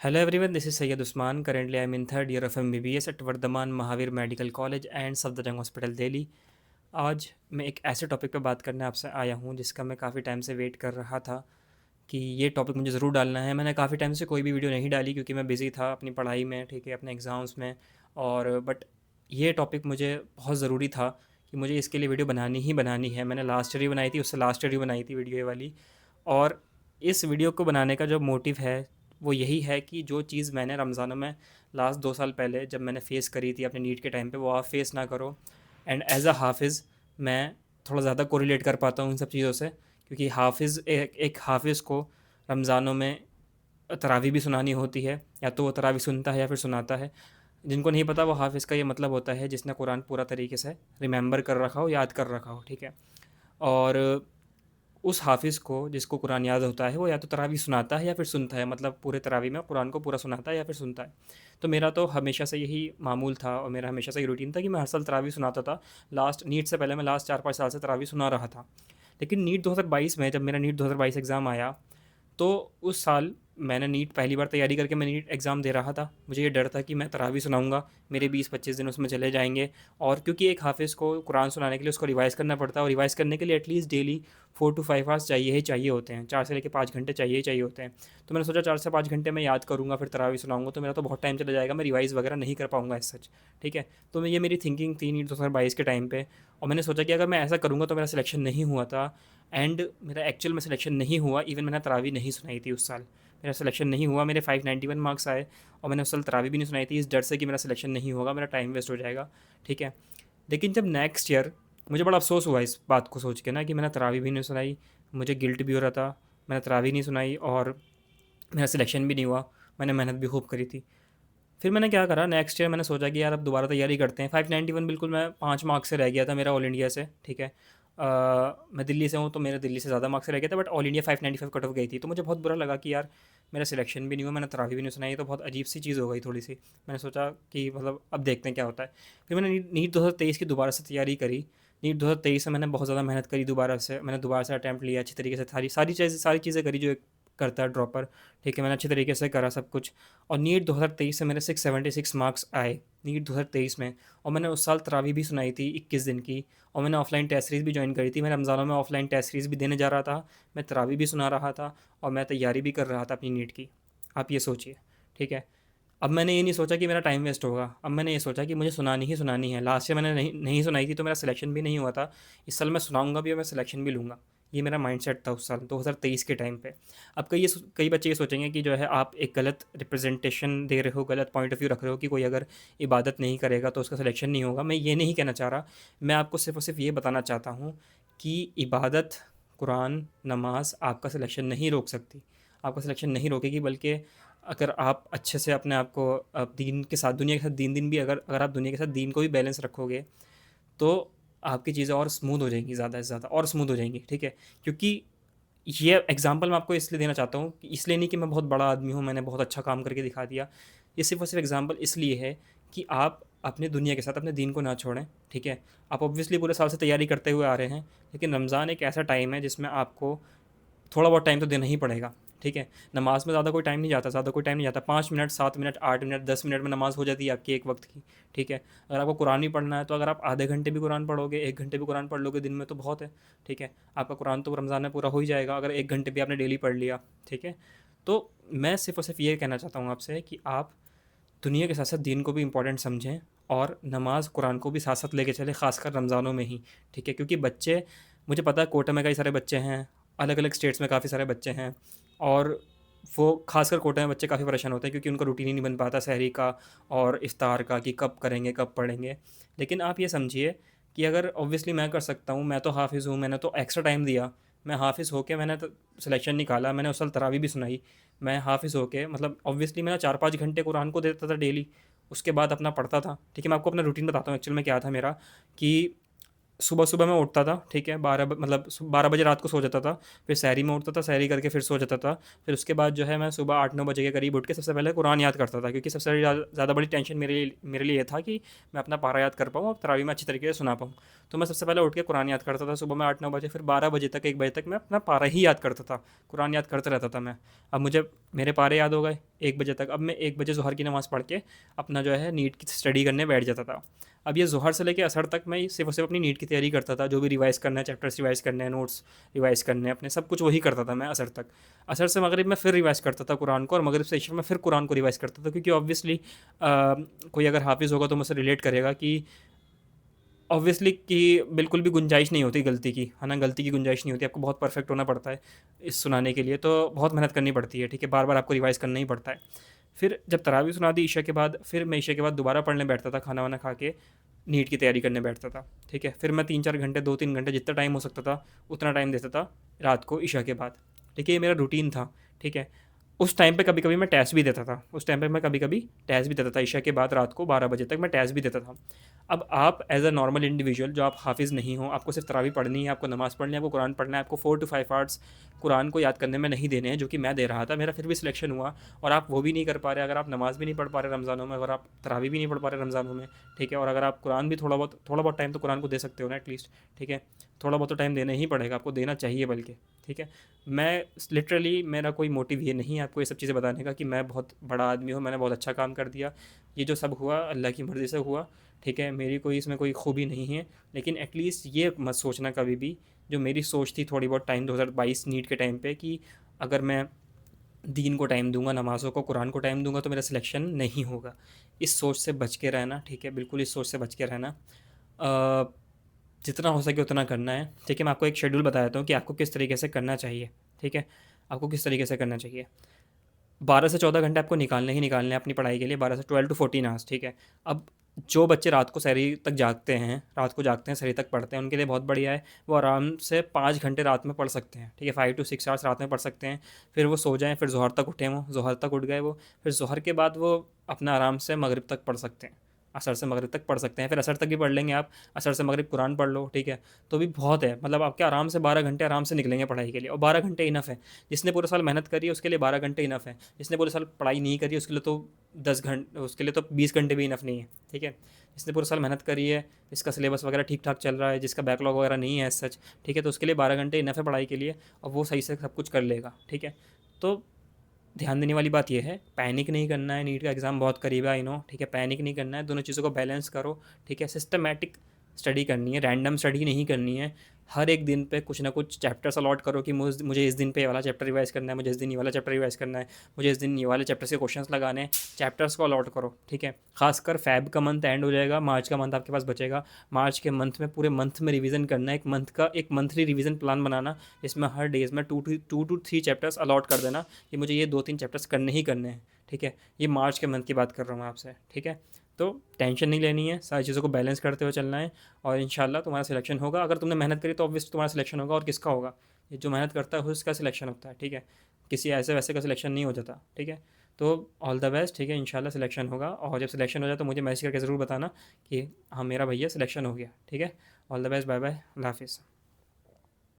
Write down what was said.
Hello everyone, this is Sayyid Usman. Currently, I'm in third year of MBBS at Vardhman Mahavir medical college and Safdarjung hospital Delhi. आज मैं एक ऐसे topic पे बात करने आपसे आया हूँ जिसका मैं काफ़ी टाइम से वेट कर रहा था कि ये टॉपिक मुझे ज़रूर डालना है। मैंने काफ़ी टाइम से कोई भी वीडियो नहीं डाली क्योंकि मैं बिज़ी था अपनी पढ़ाई में, ठीक है, अपने एग्ज़ाम्स में। और बट ये टॉपिक मुझे बहुत ज़रूरी था कि मुझे इसके लिए वीडियो बनानी ही बनानी है। मैंने लास्ट ईयर ही बनाई थी, उससे लास्ट ईयर ही बनाई थी वीडियो ये वाली। और इस वीडियो को बनाने का जो मोटिव है वो यही है कि जो चीज़ मैंने रमज़ानों में लास्ट 2 साल पहले जब मैंने फ़ेस करी थी अपने नीट के टाइम पे, वो आप फेस ना करो। एंड एज अ हाफिज़ मैं थोड़ा ज़्यादा कोरिलेट कर पाता हूँ इन सब चीज़ों से, क्योंकि हाफिज़ एक हाफिज़ को रमज़ानों में तरावी भी सुनानी होती है। या तो वो तरावी सुनता है या फिर सुनाता है। जिनको नहीं पता, वो हाफिज़ का ये मतलब होता है जिसने कुरान पूरा तरीके से रिमेंबर कर रखा हो, याद कर रखा हो, ठीक है। और उस हाफिज़ को जिसको कुरान याद होता है वो या तो तरावी सुनाता है या फिर सुनता है, मतलब पूरे तरावी में कुरान को पूरा सुनाता है या फिर सुनता है। तो मेरा तो हमेशा से यही मामूल था और मेरा हमेशा से ये रूटीन था कि मैं हर साल तरावी सुनाता था। लास्ट नीट से पहले मैं लास्ट 4-5 साल से तरावी सुना रहा था। लेकिन नीट 2022 में जब मेरा नीट 2022 एग्ज़ाम आया, तो उस साल मैंने नीट पहली बार तैयारी करके मैं नीट एग्ज़ाम दे रहा था। मुझे ये डर था कि मैं तरावी सुनाऊँगा, मेरे 20-25 दिन उसमें चले जाएँगे। और क्योंकि एक हाफ़िज़ को कुरान सुनाने के लिए उसको रिवाइज़ करना पड़ता है, और रिवाइज़ करने के लिए एटलीस्ट डेली 4 टू 5 आवर्स चाहिए ही चाहिए होते हैं। 4 से लेके 5 घंटे चाहिए ही चाहिए होते हैं। तो मैंने सोचा 4 से 5 घंटे मैं याद करूँगा, फिर तरावी सुनाऊँगा, तो मेरा तो बहुत टाइम चला जाएगा, मैं रिवाइज़ वगैरह नहीं कर पाऊँगा एज़ सच, ठीक है। तो मैं ये मेरी थिंकिंग थी नीट 2022 के टाइम पे। और मैंने सोचा कि अगर मैं ऐसा करूँगा तो मेरा सिलेक्शन नहीं हुआ था। एंड मेरा एक्चुअल में सिलेक्शन नहीं हुआ। इवन मैंने तरावी नहीं सुनाई थी उस साल, मेरा सिलेक्शन नहीं हुआ। मेरे 591 मार्क्स आए और मैंने उस साल तरावी भी नहीं सुनाई थी, इस डर से कि मेरा सिलेक्शन नहीं होगा, मेरा टाइम वेस्ट हो जाएगा, ठीक है। लेकिन जब नेक्स्ट ईयर मुझे बड़ा अफसोस हुआ इस बात को सोच के ना कि मैंने तरावी भी नहीं सुनाई। मुझे गिल्ट भी हो रहा था, मैंने तरावी नहीं सुनाई और मेरा सिलेक्शन भी नहीं हुआ। मैंने मेहनत भी खूब करी थी। फिर मैंने क्या करा, नेक्स्ट ईयर मैंने सोचा कि यार अब दोबारा तैयारी करते हैं। 591 बिल्कुल मैं 5 मार्क्स से रह गया था मेरा ऑल इंडिया से, ठीक है। मैं दिल्ली से हूँ तो मेरे दिल्ली से ज़्यादा मार्क्स रह गया था, but all India 595 cut off गई थी। तो मुझे बहुत बुरा लगा कि यार मेरा सिलेक्शन भी नहीं हुआ, मैंने तरावी भी नहीं सुनाई, तो बहुत अजीब सी चीज़ हो गई थोड़ी सी। मैंने सोचा कि मतलब अब देखते हैं क्या होता है। फिर मैंने नीट 2023 की दोबारा से तैयारी करी। नीट 2023 में मैंने बहुत ज़्यादा मेहनत करी, दोबारा से अटैम्प्ट लिया, अच्छी तरीके से सारी चीज़ें करी जो एक करता है ड्रॉपर, ठीक है। मैंने अच्छे तरीके से करा सब कुछ। और नीट 2023 से मेरे 676 मार्क्स आए नीट 2023 में। और मैंने उस साल तरावी भी सुनाई थी 21 दिन की। और मैंने ऑफलाइन टेस्ट सीरीज़ भी ज्वाइन करी थी। मैं रमज़ानों में ऑफलाइन टेस्ट सीरीज़ भी देने जा रहा था, मैं तरावी भी सुना रहा था और मैं तैयारी भी कर रहा था अपनी नीट की। आप ये सोचिए, ठीक है। अब मैंने ये नहीं सोचा कि मेरा टाइम वेस्ट होगा, अब मैंने ये सोचा कि मुझे सुनानी ही सुनानी है। लास्ट ईयर मैंने नहीं सुनाई थी तो मेरा सिलेक्शन भी नहीं हुआ था। इस साल मैं सुनाऊंगा भी और मैं सिलेक्शन भी लूँगा। ये मेरा माइंडसेट था उस साल 2023 के टाइम पे। अब कई बच्चे ये सोचेंगे कि जो है आप एक गलत रिप्रेजेंटेशन दे रहे हो, गलत पॉइंट ऑफ व्यू रख रहे हो कि कोई अगर इबादत नहीं करेगा तो उसका सिलेक्शन नहीं होगा। मैं ये नहीं कहना चाह रहा। मैं आपको सिर्फ़ और सिर्फ ये बताना चाहता हूँ कि इबादत, कुरान, नमाज आपका सिलेक्शन नहीं रोक सकती, आपका सिलेक्शन नहीं रोकेगी। बल्कि अगर आप अच्छे से अपने आप को दीन के साथ, दुनिया के साथ दीन दीन भी अगर अगर आप दुनिया के साथ दीन को भी बैलेंस रखोगे, तो आपकी चीज़ें और स्मूथ हो जाएंगी, ज़्यादा से ज़्यादा और स्मूथ हो जाएंगी, ठीक है। क्योंकि ये एग्जांपल मैं आपको इसलिए देना चाहता हूँ कि इसलिए नहीं कि मैं बहुत बड़ा आदमी हूँ, मैंने बहुत अच्छा काम करके दिखा दिया। ये सिर्फ़ और सिर्फ एग्जांपल इसलिए है कि आप अपने दुनिया के साथ अपने दीन को ना छोड़ें, ठीक है। आप ऑब्वियसली पूरे साल से तैयारी करते हुए आ रहे हैं, लेकिन रमज़ान एक ऐसा टाइम है जिसमें आपको थोड़ा बहुत टाइम तो देना ही पड़ेगा, ठीक है। नमाज में ज़्यादा कोई टाइम नहीं जाता, 5 मिनट, 7 मिनट, 8 मिनट, 10 मिनट में नमाज हो जाती है आपकी एक वक्त की, ठीक है। अगर आपको कुरान भी पढ़ना है तो अगर आप आधे घंटे भी कुरान पढ़ोगे, 1 घंटे भी कुरान पढ़ लोगे दिन में तो बहुत है, ठीक है। आपका कुरान तो रमज़ान में पूरा हो ही जाएगा अगर 1 घंटे भी आपने डेली पढ़ लिया, ठीक है। तो मैं सिर्फ़ और सिर्फ ये कहना चाहता हूँ आपसे कि आप दुनिया के साथ साथ दीन को भी इम्पोर्टेंट समझें और नमाज कुरान को भी साथ साथ लेके चलें, ख़ासकर रमज़ानों में ही, ठीक है। क्योंकि बच्चे, मुझे पता है कोटा में कई सारे बच्चे हैं, अलग अलग स्टेट्स में काफ़ी सारे बच्चे हैं। और वो खासकर कोटा में बच्चे काफ़ी परेशान होते हैं क्योंकि उनका रूटीन ही नहीं बन पाता सहरी का और इफ्तार का, कि कब करेंगे कब पढ़ेंगे। लेकिन आप ये समझिए कि अगर ऑब्वियसली मैं कर सकता हूँ, मैं तो हाफिज़ हूँ, मैंने तो एक्स्ट्रा टाइम दिया। मैं हाफिज़ होके मैंने तो सिलेक्शन निकाला, मैंने उस साल तरावी भी सुनाई। मैं हाफिज़ होके मतलब ऑब्वियसली मैं 4-5 घंटे कुरान को देता था डेली, उसके बाद अपना पढ़ता था, ठीक है। मैं आपको अपना रूटीन बताता हूँ एक्चुअल में क्या था मेरा। कि सुबह-सुबह मैं उठता था, ठीक है? 12 बजे रात को सो जाता था, फिर सहरी में उठता था, सहरी करके फिर सो जाता था। फिर उसके बाद जो है मैं सुबह 8-9 बजे के करीब उठ के सबसे पहले कुरान याद करता था, क्योंकि सबसे ज़्यादा बड़ी टेंशन मेरे लिए ये था कि मैं अपना पारा याद कर पाऊँ और तरावी में अच्छी तरीके से सुना पाऊँ। तो मैं सबसे पहले उठ के कुरान याद करता था सुबह में 8-9 बजे, फिर 12 बजे तक 1 बजे तक मैं अपना पारा ही याद करता था, कुरान याद करता रहता था मैं। अब मुझे मेरे पारे याद हो गए 1 बजे तक, अब मैं 1 बजे ज़ोहर की नमाज़ पढ़ के अपना जो है नीट की स्टडी करने बैठ जाता था। अब ये ज़ोहर से लेके असर तक मैं सिर्फ़ और सिर्फ़ अपनी नीट की तैयारी करता था, जो भी रिवाइज़ करना है, चैप्टर्स रिवाइज़ करने हैं, नोट्स रिवाइज़ करने हैं अपने, सब कुछ वही करता था मैं असर तक। असर से मगरिब में फिर रिवाइज़ करता था कुरान को, और मगरिब से इशा में फिर कुरान को रिवाइज़ करता था, क्योंकि ऑब्वियसली कोई अगर हाफ़िज़ होगा तो मुझसे रिलेट करेगा कि ऑब्वियसली कि बिल्कुल भी गुंजाइश नहीं होती गलती की, है ना? गलती की गुंजाइश नहीं होती, आपको बहुत परफेक्ट होना पड़ता है इस सुनाने के लिए, तो बहुत मेहनत करनी पड़ती है, ठीक है? बार-बार आपको रिवाइज़ करना ही पड़ता है। फिर जब तरावी सुना दी ईशा के बाद, फिर मैं ईशा के बाद दोबारा पढ़ने बैठता था, खाना वाना खा के नीट की तैयारी करने बैठता था, ठीक है? फिर मैं 3-4 घंटे, 2-3 घंटे जितना टाइम हो सकता था उतना टाइम देता था रात को ईशा के बाद, ठीक है? ये मेरा रूटीन था, ठीक है? उस टाइम पे कभी-कभी मैं टेस्ट भी देता था, उस टाइम पे मैं कभी-कभी टेस्ट भी देता था, ईशा के बाद रात को 12 बजे तक मैं टेस्ट भी देता था। अब आप एज़ अ नॉर्मल इंडिविजुअल, जो आप हाफ़िज़ नहीं हो, आपको सिर्फ तरावी पढ़नी है, आपको नमाज़ पढ़नी है, आपको कुरान पढ़ना है, आपको 4 टू 5 आवर्स कुरान को याद करने में नहीं देने हैं, जो कि मैं दे रहा था, मेरा फिर भी सिलेक्शन हुआ, और आप वो भी नहीं कर पा रहे, अगर आप नमाज़ भी नहीं पढ़ पा रहे रमज़ानों में, अगर आप तरावी भी नहीं पढ़ पा रहे रमज़ानों में, ठीक है? और अगर आप कुरान भी थोड़ा बहुत टाइम तो कुरान को दे सकते हो ना एटलीस्ट, ठीक है? थोड़ा बहुत तो टाइम देना ही पड़ेगा, आपको देना चाहिए बल्कि, ठीक है? मैं लिटरली, मेरा कोई मोटिव ये नहीं है आपको ये सब चीज़ें बताने का कि मैं बहुत बड़ा आदमी हूँ, मैंने बहुत अच्छा काम कर दिया। ये जो सब हुआ अल्लाह की मर्ज़ी से हुआ, ठीक है? मेरी कोई इसमें कोई खूबी नहीं है, लेकिन एटलीस्ट ये मत सोचना कभी भी, जो मेरी सोच थी थोड़ी बहुत टाइम 2022 नीट के टाइम पे, कि अगर मैं दीन को टाइम दूंगा, नमाज़ों को, कुरान को टाइम दूंगा, तो मेरा सिलेक्शन नहीं होगा। इस सोच से बच के रहना, ठीक है? बिल्कुल इस सोच से बच के रहना। जितना हो सके उतना करना है, ठीक है? मैं आपको एक शेड्यूल बता देता हूँ कि आपको किस तरीके से करना चाहिए, ठीक है? आपको किस तरीके से करना चाहिए। 12 से 14 घंटे आपको निकालने ही निकालने हैं अपनी पढ़ाई के लिए, 12 से 12 टू 14 आवर्स, ठीक है? अब जो बच्चे रात को सहरी तक जागते हैं, रात को जागते हैं, सहरी तक पढ़ते हैं, उनके लिए बहुत बढ़िया है। वो आराम से 5 घंटे रात में पढ़ सकते हैं, ठीक है? 5 टू 6 आवर्स रात में पढ़ सकते हैं। फिर वो सो जाएँ, फिर ज़ोहर तक उठें, वो ज़ोहर तक उठ गए वो, फिर ज़ोहर के बाद वो अपना आराम से मगरिब तक पढ़ सकते हैं। असर से मगरिब तक पढ़ सकते हैं, फिर असर तक भी पढ़ लेंगे आप, असर से मगरिब कुरान पढ़ लो, ठीक है? तो भी बहुत है, मतलब आपके आराम से 12 घंटे आराम से निकलेंगे पढ़ाई के लिए, और 12 घंटे इनफ है। जिसने पूरे साल मेहनत करी है उसके लिए 12 घंटे इनफ है, जिसने पूरे साल पढ़ाई नहीं करी उसके लिए तो 10 घंटे, उसके लिए तो 20 घंटे भी इनफ नहीं है, ठीक है? जिसने पूरे साल मेहनत करी है, जिसका सिलेबस वगैरह ठीक ठाक चल रहा है, जिसका बैकलॉग वगैरह नहीं है सच, ठीक है? तो उसके लिए 12 घंटे इनफ है पढ़ाई के लिए, और वो सही से सब कुछ कर लेगा, ठीक है? तो ध्यान देने वाली बात यह है, पैनिक नहीं करना है, नीट का एग्ज़ाम बहुत करीब है, आई नो, ठीक है? पैनिक नहीं करना है, दोनों चीज़ों को बैलेंस करो, ठीक है? सिस्टमैटिक स्टडी करनी है, रैंडम स्टडी नहीं करनी है। हर एक दिन पे कुछ ना कुछ चैप्टर्स अलॉट करो कि मुझे इस दिन पे ये वाला चैप्टर रिवाइज़ करना है, मुझे इस दिन ये वाला चैप्टर रिवाइज़ करना है, मुझे इस दिन ये वाले चैप्टर से क्वेश्चंस लगाने हैं। चैप्टर्स को अलॉट करो, ठीक है? खासकर फ़ैब का मंथ एंड हो जाएगा, मार्च का मंथ आपके पास बचेगा। मार्च के मंथ में पूरे मंथ में रिवीजन करना है, एक मंथली रिवीजन प्लान बनाना, इसमें हर डेज़ में 2 टू 3 चैप्टर्स अलॉट कर देना कि मुझे ये 2-3 चैप्टर्स करने ही करने हैं, ठीक है? ये मार्च के मंथ की बात कर रहा हूँ मैं आपसे, ठीक है? तो टेंशन नहीं लेनी है, सारी चीज़ों को बैलेंस करते हुए चलना है, और इंशाल्लाह तुम्हारा सिलेक्शन होगा। अगर तुमने मेहनत करी तो ऑब्वियसली तुम्हारा सिलेक्शन होगा, और किसका होगा? ये जो मेहनत करता है उसका सिलेक्शन होता है, ठीक है? किसी ऐसे वैसे का सिलेक्शन नहीं हो जाता, ठीक है? तो ऑल द बेस्ट, ठीक है? इंशाल्लाह सिलेक्शन होगा, और जब सिलेक्शन हो जाए तो मुझे मैसेज करके ज़रूर बताना कि हाँ, मेरा भैया सिलेक्शन हो गया, ठीक है? All the best, bye bye, अल्लाह हाफ़िज़।